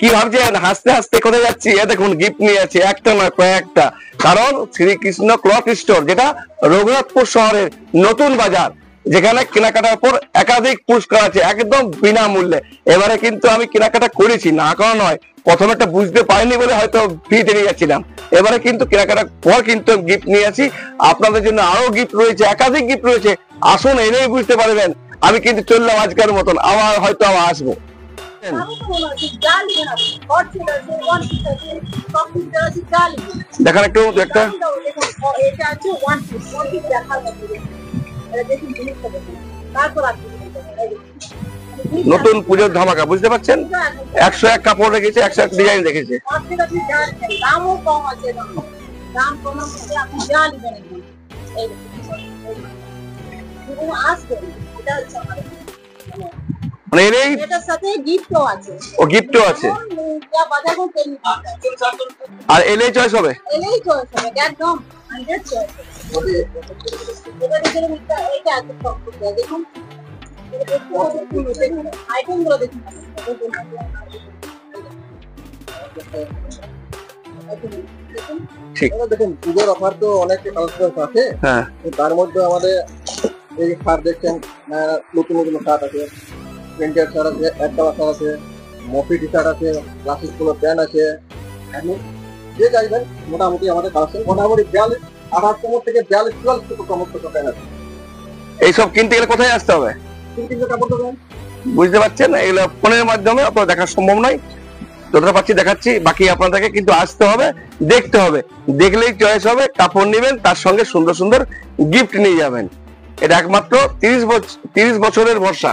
কি ভাবছেন হাসতে হাসতে কোথায় যাচ্ছি? এ দেখুন গিফট নিয়ে আছে, একটা না কয়েকটা। কারণ শ্রীকৃষ্ণ ক্লথ স্টোর, যেটা রঘুনাথপুর শহরের নতুন বাজার, যেখানে কেনাকাটার পর একাধিক পুরস্কার আছে একদম বিনামূল্যে। এবারে কিন্তু আমি কেনাকাটা করেছি, না করা নয়, প্রথমে একটা বুঝতে পারিনি বলে হয়তো ফ্রিতে নিয়ে যাচ্ছিলাম। এবারে কিন্তু কেনাকাটার পর কিন্তু গিফট নিয়ে আসি। আপনাদের জন্য আরো গিফট রয়েছে, একাধিক গিফট রয়েছে। আসুন, এনেই বুঝতে পারবেন। আমি কিন্তু চললাম আজকের মতন, আবার হয়তো আবার আসবো। দেখান একটু একটা নতুন পুজোর ধামাকা, বুঝতে পারছেন? 101 কাপড় রেখেছে, 101 ডিজাইন রেখেছে। মানে এটার সাথে গিফটও আছে, ও গিফটও আছে। আর এলেই চয়েস হবে, এলেই চয়েস হবে একদম 100 চয়েস। এটা দেখুন, এটা আছে সব দেখুন, আইটেমগুলো দেখুন। ঠিক দেখুন, পুজোর অফার তো অনেক কালেকশন আছে। হ্যাঁ, তার মধ্যে আমাদের এই শার্ট দেখছেন, নতুন নতুন শার্ট আছে, প্রিন্টেড শার্ট আছে, একটা শার্ট আছে, মফি টি শার্ট আছে, ক্লাসিক কোনো প্যান্ট আছে। আপনি যে চাইবেন মোটামুটি আমাদের কালেকশন মোটামুটি 28 থেকে 42 সমস্ত প্যান্ট আছে। এইসব কিনতে গেলে কোথায় আসতে হবে? বুঝতে পারছেন, এগুলো ফোনের মাধ্যমে আপনারা দেখা সম্ভব নয়। যতটা পাচ্ছি দেখাচ্ছি, বাকি আপনাদেরকে কিন্তু আসতে হবে, দেখতে হবে। দেখলেই চয়েস হবে, কাপড় নেবেন, তার সঙ্গে সুন্দর সুন্দর গিফট নিয়ে যাবেন। এটা একমাত্র 30 বছরের ভরসা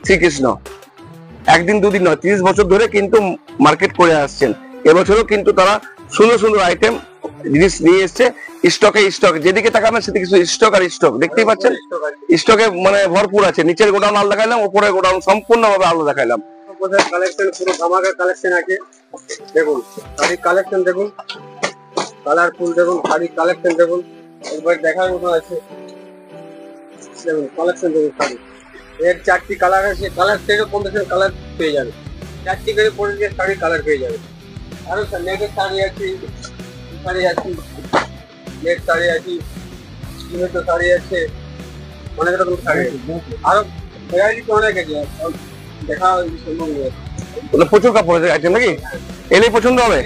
শ্রীকৃষ্ণ। একদিন দুদিন নয়, 30 বছর ধরে কিন্তু মার্কেট করে আসছেন। এবছরও কিন্তু তারা সুন্দর সুন্দর আইটেম জিনিস নিয়ে এসছে। স্টকে স্টক, যেদিকে তাকাবেন সেদিকে স্টক আর স্টক, দেখতেই পাচ্ছেন। স্টকে মানে ভরপুর আছে। নিচের গোডাউন আলাদা দেখাইলাম, উপরের গোডাউন সম্পূর্ণভাবে আলাদা দেখাইলাম। কালেকশন পুরো ধামাকা কালেকশন আছে। দেখুন শাড়ি কালেকশন, দেখুন কালারফুল, দেখুন শাড়ি কালেকশন, দেখুন একবার দেখার মতো আছে। দেখুন কালেকশন, দেখুন শাড়ি এর 4টি কালার আছে। কালার থেকে কম্বিনেশন কালার পেয়ে যাবে, 4টি করে পরে দিয়ে শাড়ি কালার পেয়ে যাবে। আরো নেটের শাড়ি আছে, শাড়ি আছে, নেট শাড়ি আছে, সিমেন্টের শাড়ি আছে, অনেক রকম শাড়ি আছে। আরো ভ্যারাইটি অনেক আছে, দেখা সম্ভব নয়। প্রচুর কাপড় আছে নাকি? এলেই পছন্দ হবে,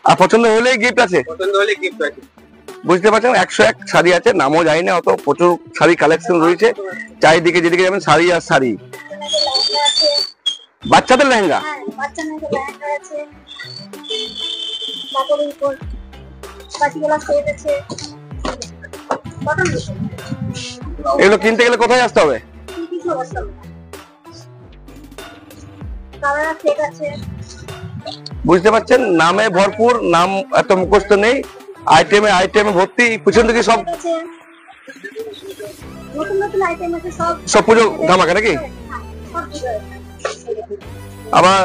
আর পছন্দ হলেই গিফট আছে। পছন্দ হলে গিফট আছে, বুঝতে পারছেন। 101 শাড়ি আছে, নামও জানি না অত, প্রচুর শাড়ি কালেকশন রয়েছে। চারিদিকে যেদিকে যাবেন শাড়ি আর শাড়ি। বাচ্চাদের লেহেঙ্গা, এগুলো কিনতে গেলে কোথায় আসতে হবে? বুঝতে পারছেন, নামে ভরপুর, নাম এত মুখস্থ নেই, আইটেমে ভর্তি। পিছন থেকে সব সব পুজো ধামাকা নাকি? আবার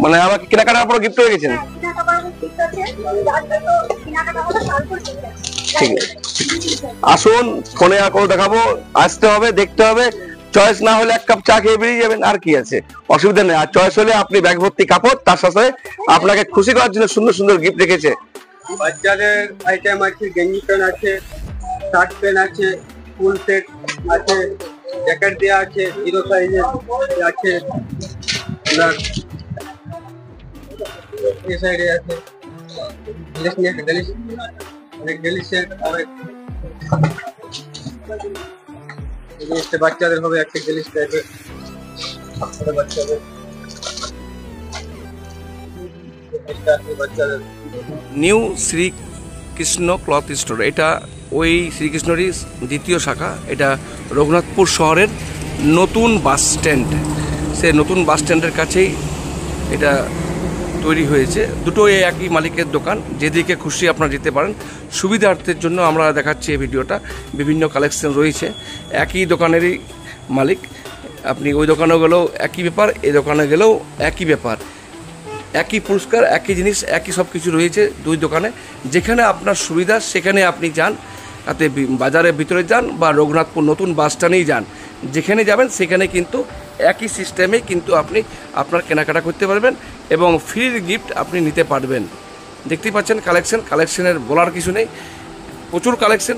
মানে আবার কেনাকাটার পর গিফট হয়ে গেছেন। ঠিক আছে, আসুন, ফোনে আর করে দেখাবো, আসতে হবে, দেখতে হবে। চয়েস না হলে 1 কাপ চা খেয়ে বেরিয়ে যাবেন, আর কি আছে, অসুবিধা নেই। আর চয়েস হলে আপনি ব্যাগ ভর্তি কাপড়, তার সাথে আপনাকে খুশি করার জন্য সুন্দর সুন্দর গিফট রেখেছে। বাচ্চাদের আইটেম আছে, গেঞ্জি প্যান্ট আছে, শার্ট প্যান্ট আছে, ফুল সেট আছে, জ্যাকেট দেওয়া আছে, 0 সাইজের আছে, এই সাইডে আছে বাচ্চাদের হবে একটা গেলিশ টাইপের বাচ্চাদের। নিউ শ্রীকৃষ্ণ ক্লথ স্টোর, এটা ওই শ্রীকৃষ্ণরই দ্বিতীয় শাখা। এটা রঘুনাথপুর শহরের নতুন বাস স্ট্যান্ড, সে নতুন বাস স্ট্যান্ডের কাছেই এটা তৈরি হয়েছে। দুটোই একই মালিকের দোকান, যেদিকে খুশি আপনারা যেতে পারেন। সুবিধার্থের জন্য আমরা দেখাচ্ছি এই ভিডিওটা। বিভিন্ন কালেকশন রয়েছে, একই দোকানেরই মালিক। আপনি ওই দোকানে গেলেও একই ব্যাপার, এই দোকানে গেলেও একই ব্যাপার, একই পুরস্কার, একই জিনিস, একই সব কিছু রয়েছে দুই দোকানে। যেখানে আপনার সুবিধা সেখানে আপনি যান, তাতে বাজারের ভিতরে যান বা রঘুনাথপুর নতুন বাস স্ট্যান্ডেই যান, যেখানে যাবেন সেখানে কিন্তু একই সিস্টেমে কিন্তু আপনি আপনার কেনাকাটা করতে পারবেন এবং ফ্রির গিফট আপনি নিতে পারবেন। দেখতেই পাচ্ছেন কালেকশনের বলার কিছু নেই, প্রচুর কালেকশন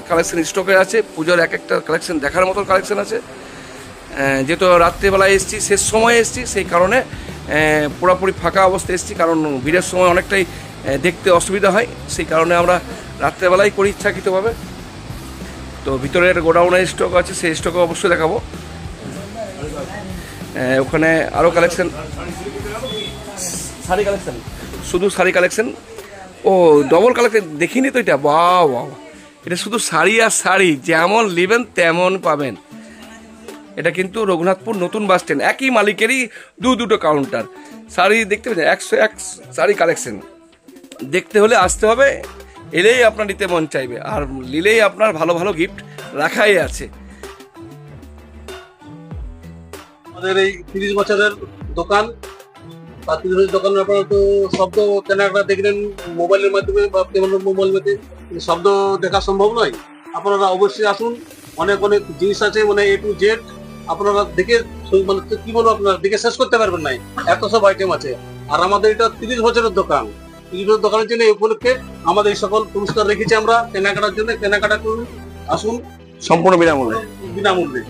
স্টকে আছে। পুজোর এক একটা কালেকশন দেখার মতো কালেকশন আছে। যেহেতু রাত্রিবেলায় এসেছি, শেষ সময় এসেছি, সেই কারণে পুরোপুরি ফাঁকা অবস্থায় এসেছি, কারণ ভিড়ের সময় অনেকটাই দেখতে অসুবিধা হয়, সেই কারণে আমরা রাত্রেবেলায় করি ইচ্ছাকৃতভাবে। তো ভিতরের গোডাউনের স্টক আছে, সেই স্টকে অবশ্যই দেখাবো। ওখানে আরও কালেকশন, শাড়ি কালেকশন, শুধু শাড়ি কালেকশন। ও ডবল কালেকশন দেখিনি তো এটা, বাহ, এটা শুধু শাড়ি আর শাড়ি, যেমন নেবেন তেমন পাবেন। এটা কিন্তু রঘুনাথপুর নতুন বাস স্ট্যান্ড, একই মালিকেরই দুটো কাউন্টার। শাড়ি দেখতে পাচ্ছেন, 101 শাড়ি কালেকশন। দেখতে হলে আসতে হবে, এলেই আপনার নিতে মন চাইবে, আর নিলেই আপনার ভালো ভালো গিফট রাখাই আছে। আমাদের এই 30 বছরের দোকান, বা 30 বছরের দোকানের আপনারা তো শব্দ কেনাকাটা দেখলেন মোবাইলের মাধ্যমে বা মোবাইল মাধ্যমে, শব্দ দেখা সম্ভব নয়। আপনারা অবশ্যই আসুন, অনেক জিনিস আছে, মানে A to Z আপনারা দেখে, মানে কি বলবো, আপনারা দেখে শেষ করতে পারবেন না, এত সব আইটেম আছে। আর আমাদের এটা 30 বছরের দোকান, 30 বছরের দোকানের জন্য এই উপলক্ষে আমাদের এই সকল পুরস্কার রেখেছি আমরা কেনাকাটার জন্য। কেনাকাটা করুন, আসুন, সম্পূর্ণ বিনামূল্যে।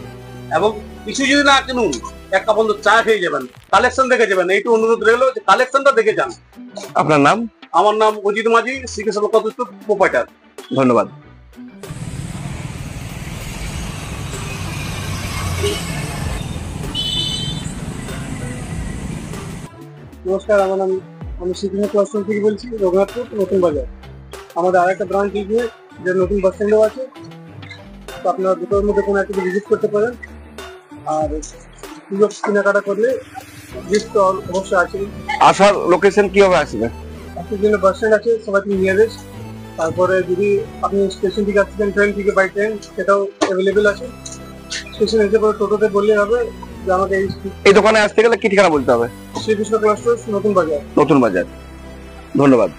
এবং কিছু যদি না কিনুন, এক কাপ চা খেয়ে যাবেন, কালেকশন দেখে যাবেন। এইটু অনুরোধ রইলো যে কালেকশনটা দেখে যান। আপনার নাম? আমার নাম অজিত মাঝি, শ্রীকৃষ্ণ প্রোপাইটার। ধন্যবাদ। নমস্কার, আমার নাম, আমি শ্রীকৃষ্ণ ক্লাসরুম থেকে বলছি, রঘুনাথপুর নতুন বাজার। আমাদের আর একটা ব্রাঞ্চ আছে, যে নতুন বাস স্ট্যান্ডেও আছে। তো আপনারা দুটোর মধ্যে কোনো একটা ভিজিট করতে পারেন। আর সুযোগ কেনাকাটা করলে গিফট তো অবশ্যই আছে। আসার লোকেশন কিভাবে আসবে? আজকের জন্য বাস স্ট্যান্ড আছে, সবাই নিয়ারেস্ট। তারপরে যদি আপনি স্টেশন থেকে আসছেন, ট্রেন থেকে বাই ট্রেন, সেটাও অ্যাভেলেবেল আছে। স্টেশন এসে পরে টোটোতে বললে হবে যে আমাকে এই দোকানে আসতে গেলে কি ঠিকানা বলতে হবে? শ্রীকৃষ্ণ ক্লাসরুম নতুন বাজার। নতুন বাজার। ধন্যবাদ।